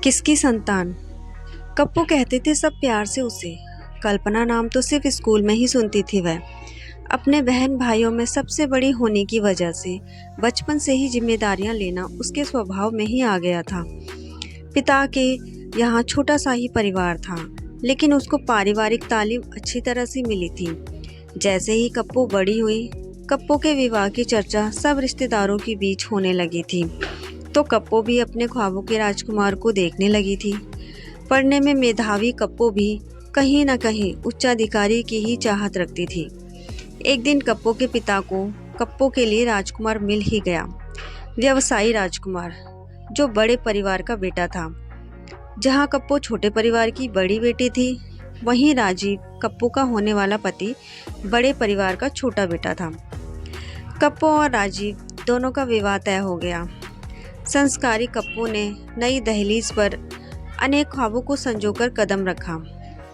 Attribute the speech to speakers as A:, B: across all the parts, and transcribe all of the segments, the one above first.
A: किसकी संतान। कप्पू कहते थे सब प्यार से उसे। कल्पना नाम तो सिर्फ स्कूल में ही सुनती थी वह। अपने बहन भाइयों में सबसे बड़ी होने की वजह से बचपन से ही जिम्मेदारियां लेना उसके स्वभाव में ही आ गया था। पिता के यहाँ छोटा सा ही परिवार था, लेकिन उसको पारिवारिक तालीम अच्छी तरह से मिली थी। जैसे ही कप्पू बड़ी हुई, कप्पू के विवाह की चर्चा सब रिश्तेदारों के बीच होने लगी थी, तो कप्पू भी अपने ख्वाबों के राजकुमार को देखने लगी थी। पढ़ने में मेधावी कप्पू भी कहीं न कहीं उच्चाधिकारी की ही चाहत रखती थी। एक दिन कप्पू के पिता को कप्पू के लिए राजकुमार मिल ही गया। व्यवसायी राजकुमार, जो बड़े परिवार का बेटा था। जहाँ कप्पू छोटे परिवार की बड़ी बेटी थी, वहीं राजीव, कप्पू का होने वाला पति, बड़े परिवार का छोटा बेटा था। कप्पू और राजीव दोनों का विवाह तय हो गया। संस्कारी कप्पू ने नई दहलीज पर अनेक ख्वाबों को संजोकर कदम रखा।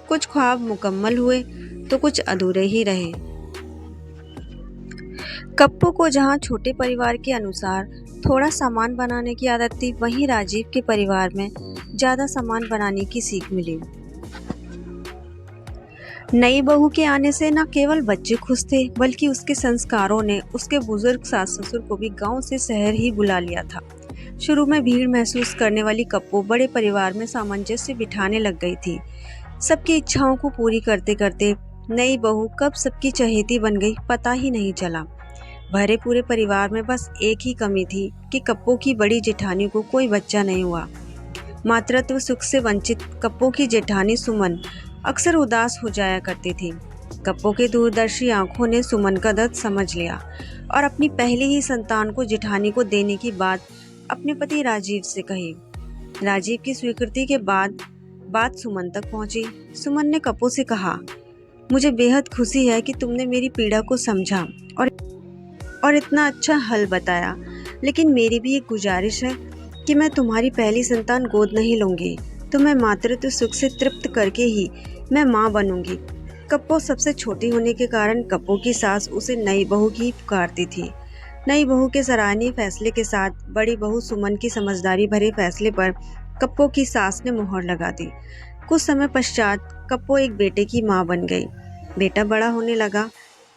A: कुछ ख्वाब मुकम्मल हुए तो कुछ अधूरे ही रहे। कप्पू को जहाँ छोटे परिवार के अनुसार थोड़ा सामान बनाने की आदत थी, वहीं राजीव के परिवार में ज़्यादा सामान बनाने की सीख मिली। नई बहू के आने से न केवल बच्चे खुश थे, बल्कि उसके संस्कारों ने उसके बुजुर्ग सास ससुर को भी गांव से शहर ही बुला लिया था। शुरू में भीड़ महसूस करने वाली कप्पू बड़े परिवार में सामंजस्य बिठाने लग गई थी। सबकी इच्छाओं को पूरी करते करते नई बहू कब सबकी चहेती बन गई, पता ही नहीं चला। भरे पूरे परिवार में बस एक ही कमी थी कि कप्पू की बड़ी जेठानी को कोई बच्चा नहीं हुआ। मातृत्व सुख से वंचित कप्पू की जेठानी सुमन अक्सर उदास हो जाया करती थी। कप्पू के दूरदर्शी आंखों ने सुमन का दर्द समझ लिया और अपनी पहली ही संतान को जेठानी को देने की बात अपने पति राजीव से कही। राजीव की स्वीकृति के बाद बात सुमन तक पहुंची। सुमन ने कप्पू से कहा, मुझे बेहद खुशी है कि तुमने मेरी पीड़ा को समझा और इतना अच्छा हल बताया, लेकिन मेरी भी एक गुजारिश है कि मैं तुम्हारी पहली संतान गोद नहीं लूंगी। तुम्हें मातृत्व सुख से तृप्त करके ही मैं माँ बनूंगी। कप्पू सबसे छोटी होने के कारण कप्पू की सास उसे नई बहू की पुकारती थी। नई बहू के सराहनीय फैसले के साथ बड़ी बहू सुमन की समझदारी भरे फैसले पर कप्पू की सास ने मुहर लगा दी। कुछ समय पश्चात कप्पू एक बेटे की माँ बन गई। बेटा बड़ा होने लगा।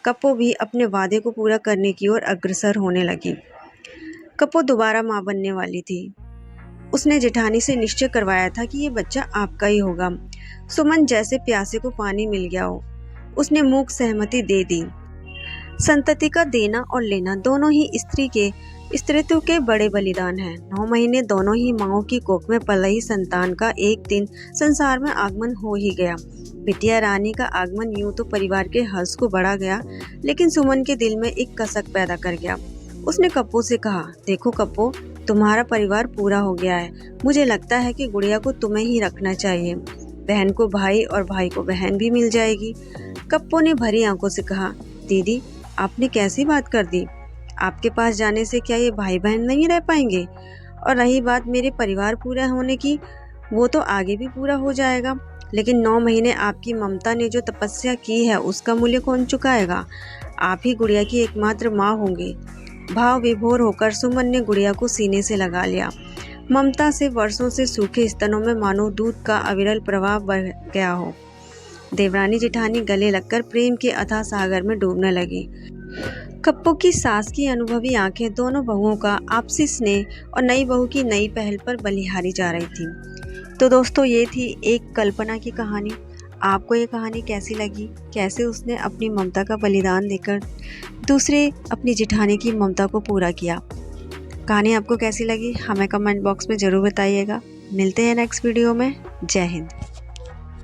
A: कप्पू भी अपने वादे को पूरा करने की ओर अग्रसर होने लगी। कप्पू दोबारा माँ बनने वाली थी। उसने जेठानी से निश्चय करवाया था कि ये बच्चा आपका ही होगा। सुमन जैसे प्यासे को पानी मिल गया हो, उसने मूक सहमति दे दी। संतति का देना और लेना दोनों ही स्त्री के स्त्रीत्व के बड़े बलिदान हैं। 9 महीने दोनों ही माँओं की कोख में पल रही संतान का एक दिन संसार में आगमन हो ही गया। बिटिया रानी का आगमन यूं तो परिवार के हर्ष को बढ़ा गया, लेकिन सुमन के दिल में एक कसक पैदा कर गया। उसने कप्पू से कहा, देखो कप्पू, तुम्हारा परिवार पूरा हो गया है। मुझे लगता है कि गुड़िया को तुम्हें ही रखना चाहिए। बहन को भाई और भाई को बहन भी मिल जाएगी। कप्पू ने भरी आंखों से कहा, दीदी, आपने कैसी बात कर दी? आपके पास जाने से क्या ये भाई बहन नहीं रह पाएंगे? और रही बात मेरे परिवार पूरा होने की, वो तो आगे भी पूरा हो जाएगा, लेकिन 9 महीने आपकी ममता ने जो तपस्या की है उसका मूल्य कौन चुकाएगा? आप ही गुड़िया की एकमात्र माँ होंगे। भाव विभोर होकर सुमन ने गुड़िया को सीने से लगा लिया। ममता से वर्षों से सूखे स्तनों में मानो दूध का अविरल प्रवाह बह गया हो। देवरानी जेठानी गले लगकर प्रेम के अथाह सागर में डूबने लगी। कप्पू की सास की अनुभवी आंखें दोनों बहुओं का आपसी स्नेह और नई बहू की नई पहल पर बलिहारी जा रही थी। तो दोस्तों, ये थी एक कल्पना की कहानी। आपको ये कहानी कैसी लगी? कैसे उसने अपनी ममता का बलिदान देकर दूसरे अपनी जेठानी की ममता को पूरा किया? कहानी आपको कैसी लगी हमें कमेंट बॉक्स में ज़रूर बताइएगा। मिलते हैं नेक्स्ट वीडियो में। जय हिंद।